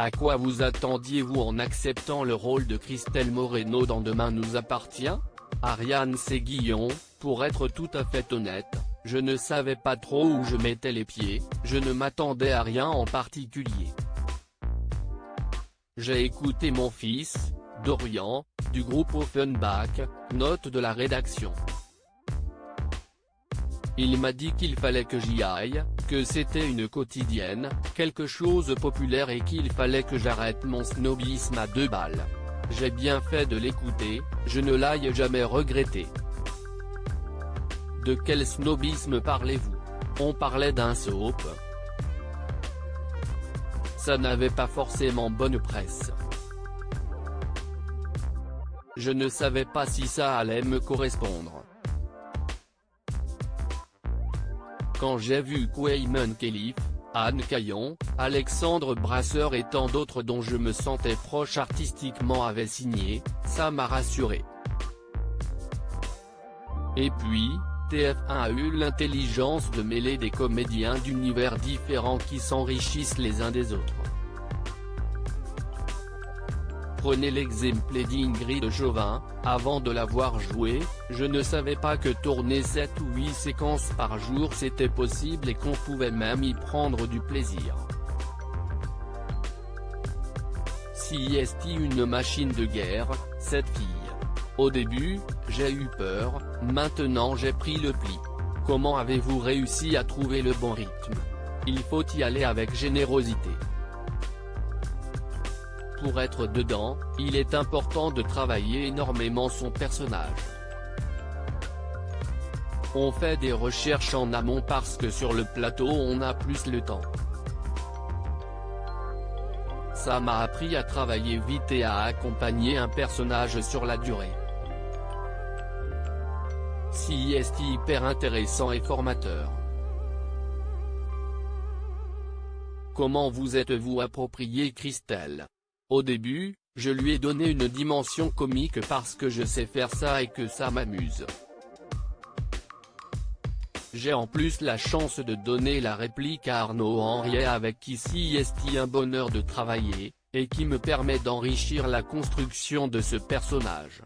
À quoi vous attendiez-vous en acceptant le rôle de Christelle Moreno dans Demain nous appartient? Ariane Séguillon, pour être tout à fait honnête, je ne savais pas trop où je mettais les pieds, je ne m'attendais à rien en particulier. J'ai écouté mon fils, Dorian, du groupe Offenbach, note de la rédaction. Il m'a dit qu'il fallait que j'y aille, que c'était une quotidienne, quelque chose de populaire et qu'il fallait que j'arrête mon snobisme à 2 balles. J'ai bien fait de l'écouter, je ne l'ai jamais regretté. De quel snobisme parlez-vous? On parlait d'un soap. Ça n'avait pas forcément bonne presse. Je ne savais pas si ça allait me correspondre. Quand j'ai vu Kwayman Khelif, Anne Caillon, Alexandre Brasseur et tant d'autres dont je me sentais proche artistiquement avaient signé, ça m'a rassuré. Et puis, TF1 a eu l'intelligence de mêler des comédiens d'univers différents qui s'enrichissent les uns des autres. Prenez l'exemple d'Ingrid Chauvin, avant de l'avoir joué, je ne savais pas que tourner 7 ou 8 séquences par jour c'était possible et qu'on pouvait même y prendre du plaisir. CIST une machine de guerre, cette fille. Au début, j'ai eu peur, maintenant j'ai pris le pli. Comment avez-vous réussi à trouver le bon rythme? Il faut y aller avec générosité. Pour être dedans, il est important de travailler énormément son personnage. On fait des recherches en amont parce que sur le plateau on a plus le temps. Ça m'a appris à travailler vite et à accompagner un personnage sur la durée. CIST hyper intéressant et formateur. Comment vous êtes-vous approprié Christelle? Au début, je lui ai donné une dimension comique parce que je sais faire ça et que ça m'amuse. J'ai en plus la chance de donner la réplique à Arnaud Henriet avec qui CIST un bonheur de travailler, et qui me permet d'enrichir la construction de ce personnage.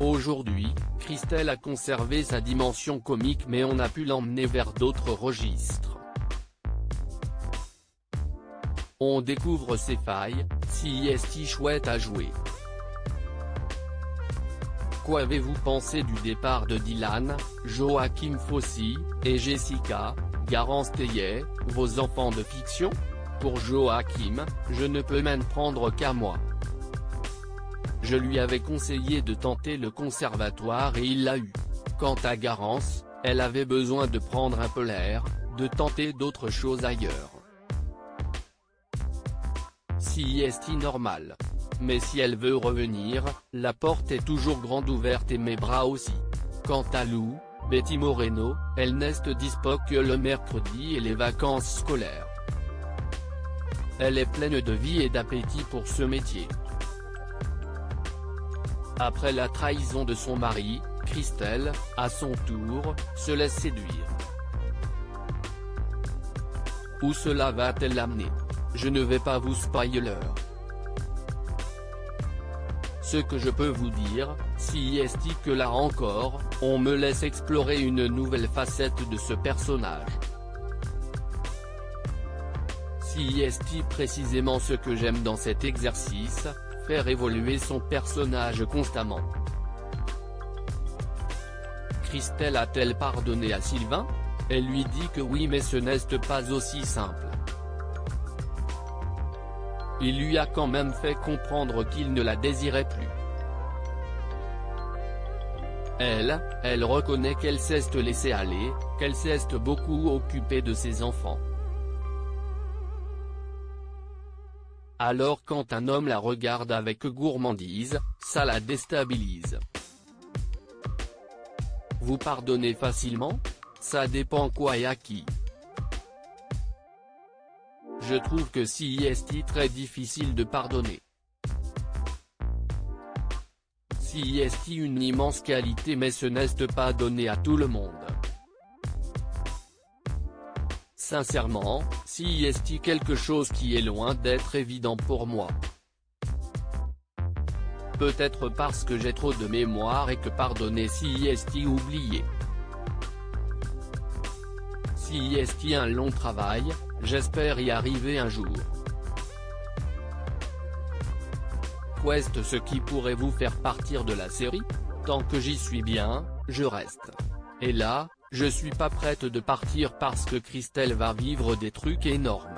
Aujourd'hui, Christelle a conservé sa dimension comique mais on a pu l'emmener vers d'autres registres. On découvre ses failles, CIST chouette à jouer. Qu'avez-vous pensé du départ de Dylan, Joachim Fossey, et Jessica, Garance Theillet, vos enfants de fiction? Pour Joachim, je ne peux m'en prendre qu'à moi. Je lui avais conseillé de tenter le conservatoire et il l'a eu. Quant à Garance, elle avait besoin de prendre un peu l'air, de tenter d'autres choses ailleurs. CIST normal. Mais si elle veut revenir, la porte est toujours grande ouverte et mes bras aussi. Quant à Lou, Betty Moreno, elle n'est dispo que le mercredi et les vacances scolaires. Elle est pleine de vie et d'appétit pour ce métier. Après la trahison de son mari, Christelle, à son tour, se laisse séduire. Où cela va-t-elle l'amener? Je ne vais pas vous spoiler. Ce que je peux vous dire, CIST que là encore, on me laisse explorer une nouvelle facette de ce personnage. CIST précisément ce que j'aime dans cet exercice, faire évoluer son personnage constamment. Christelle a-t-elle pardonné à Sylvain? Elle lui dit que oui mais ce n'est pas aussi simple. Il lui a quand même fait comprendre qu'il ne la désirait plus. Elle reconnaît qu'elle s'est laissée aller, qu'elle s'est beaucoup occupée de ses enfants. Alors quand un homme la regarde avec gourmandise, ça la déstabilise. Vous pardonnez facilement? Ça dépend quoi et à qui. Je trouve que CIST très difficile de pardonner. CIST une immense qualité mais ce n'est pas donné à tout le monde. Sincèrement, si est quelque chose qui est loin d'être évident pour moi. Peut-être parce que j'ai trop de mémoire et que pardonner si est oublié. Si est un long travail, j'espère y arriver un jour. Qu'est ce qui pourrait vous faire partir de la série? Tant que j'y suis bien, je reste. Et là, je suis pas prête de partir parce que Christelle va vivre des trucs énormes.